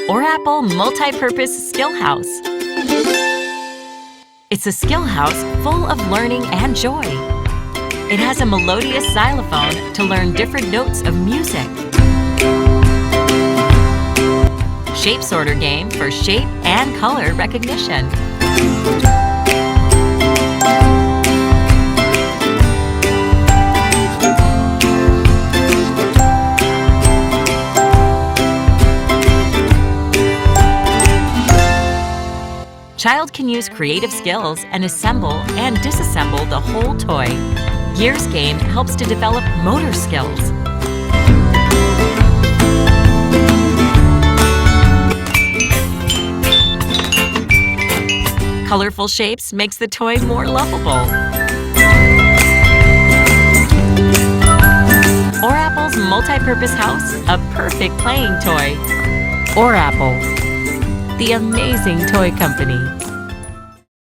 Orapple Multipurpose Skill House. It's a skill house full of learning and joy. It has a melodious xylophone to learn different notes of music. Shape sorter game for shape and color recognition. Child can use creative skills and assemble and disassemble the whole toy. Gears game helps to develop motor skills. Colorful shapes makes the toy more lovable. Orapple's Multipurpose House, a perfect playing toy. Orapple, the amazing toy company.